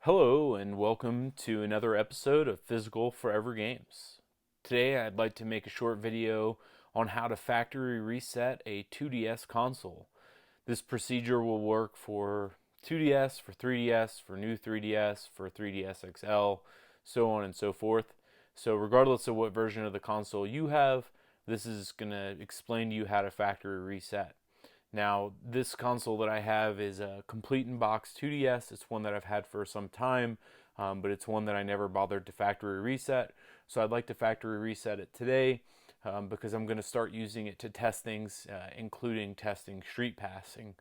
Hello and welcome to another episode of Physical Forever Games. Today I'd like to make a short video on how to factory reset a 2DS console. This procedure will work for 2DS, for 3DS, for new 3DS, for 3DS XL, so on and so forth. So regardless of what version of the console you have, this is going to explain to you how to factory reset. Now, this console that I have is a complete in box 2DS. It's one that I've had for some time, but it's one that I never bothered to factory reset. So I'd like to factory reset it today because I'm going to start using it to test things, including testing street passing.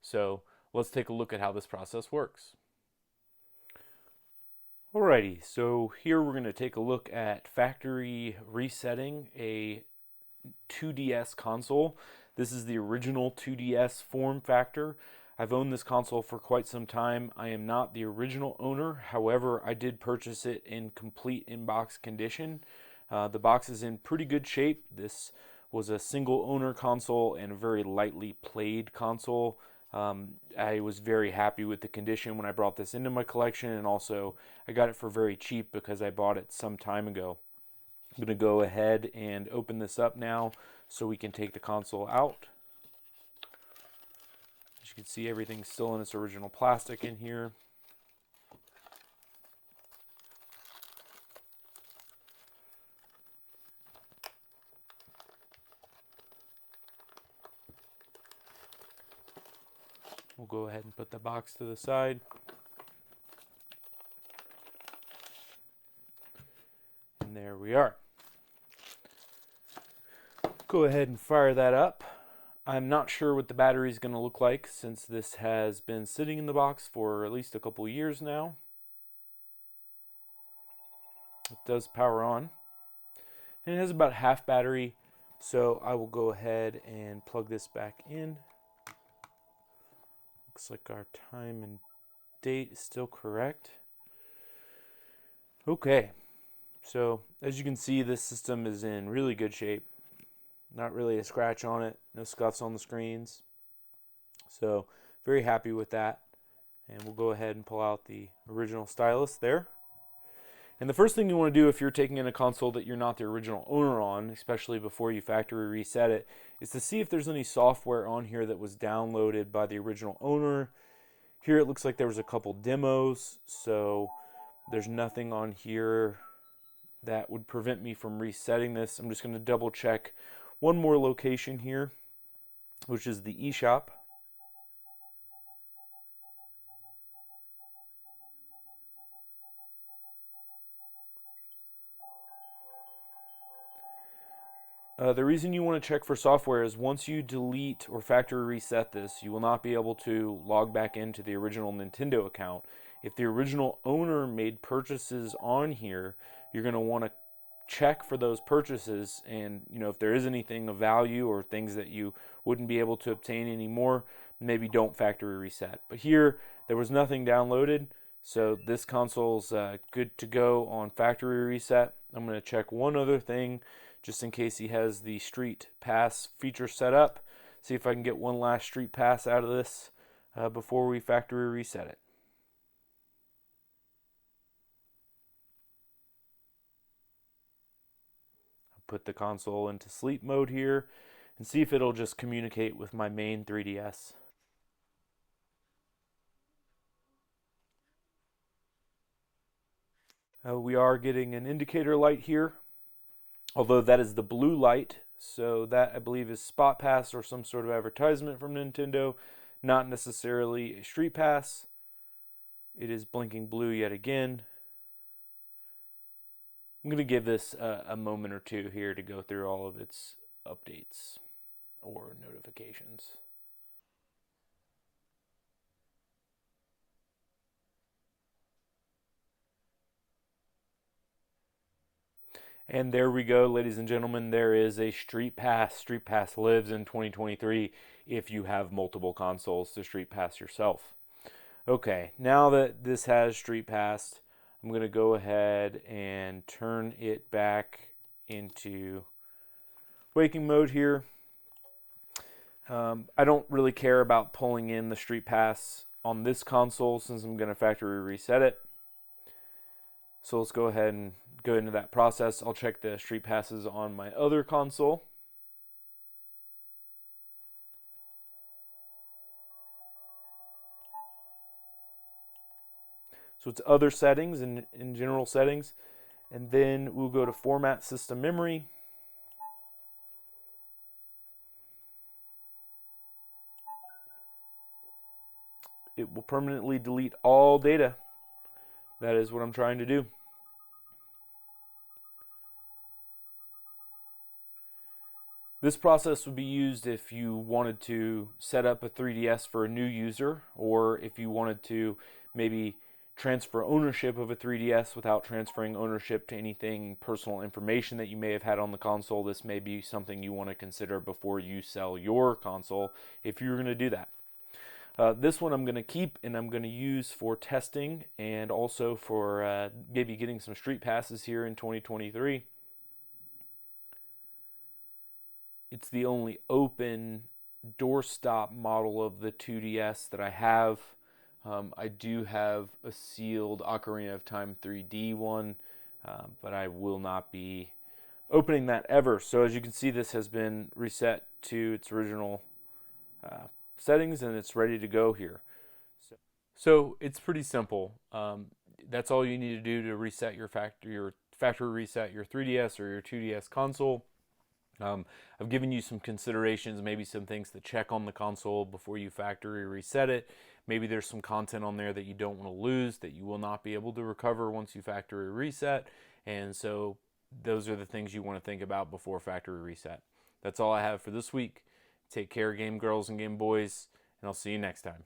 So let's take a look at how this process works. Alrighty, so here we're going to take a look at factory resetting a 2DS console. This is the original 2DS form factor. I've owned this console for quite some time. I am not the original owner. However, I did purchase it in complete in-box condition. The box is in pretty good shape. This was a single owner console and a very lightly played console. I was very happy with the condition when I brought this into my collection, and also I got it for very cheap because I bought it some time ago. I'm going to go ahead and open this up now so we can take the console out. As you can see, everything's still in its original plastic in here. We'll go ahead and put the box to the side. And there we are. Go ahead and fire that up. I'm not sure what the battery is going to look like since this has been sitting in the box for at least a couple years now. It does power on. And it has about half battery, so I will go ahead and plug this back in. Looks like our time and date is still correct. Okay, so as you can see, this system is in really good shape. Not really a scratch on it, no scuffs on the screens. So very happy with that. And we'll go ahead and pull out the original stylus there. And the first thing you want to do if you're taking in a console that you're not the original owner on, especially before you factory reset it, is to see if there's any software on here that was downloaded by the original owner. Here it looks like there was a couple demos, so there's nothing on here that would prevent me from resetting this. I'm just going to double check one more location here, which is the eShop. The reason you want to check for software is once you delete or factory reset this, you will not be able to log back into the original Nintendo account. If the original owner made purchases on here, you're going to want to check for those purchases, and if there is anything of value or things that you wouldn't be able to obtain anymore, maybe don't factory reset. But here there was nothing downloaded, so this console's good to go on factory reset. I'm going to check one other thing just in case he has the Street Pass feature set up. See if I can get one last Street Pass out of this before we factory reset it. Put the console into sleep mode here and see if it'll just communicate with my main 3DS. We are getting an indicator light here, although that is the blue light, so that I believe is Spot Pass or some sort of advertisement from Nintendo, not necessarily a Street Pass. It is blinking blue yet again. I'm going to give this a moment or two here to go through all of its updates or notifications. And there we go, ladies and gentlemen. There is a Street Pass. Street Pass lives in 2023 if you have multiple consoles to Street Pass yourself. Okay, now that this has Street Pass, I'm going to go ahead and turn it back into waking mode here. I don't really care about pulling in the Street Pass on this console since I'm going to factory reset it. So let's go ahead and go into that process. I'll check the Street Passes on my other console. So it's other settings and in general settings. And then we'll go to Format System Memory. It will permanently delete all data. That is what I'm trying to do. This process would be used if you wanted to set up a 3DS for a new user, or if you wanted to maybe transfer ownership of a 3DS without transferring ownership to anything personal information that you may have had on the console. This may be something you want to consider before you sell your console if you're going to do that. This one I'm going to keep and I'm going to use for testing and also for maybe getting some Street Passes here in 2023. It's the only open doorstop model of the 2DS that I have. I do have a sealed Ocarina of Time 3D one, but I will not be opening that ever. So as you can see, this has been reset to its original settings and it's ready to go here. So it's pretty simple. That's all you need to do to reset your factory reset your 3DS or your 2DS console. I've given you some considerations, maybe some things to check on the console before you factory reset it. Maybe there's some content on there that you don't want to lose, that you will not be able to recover once you factory reset. And so those are the things you want to think about before factory reset. That's all I have for this week. Take care, Game Girls and Game Boys, and I'll see you next time.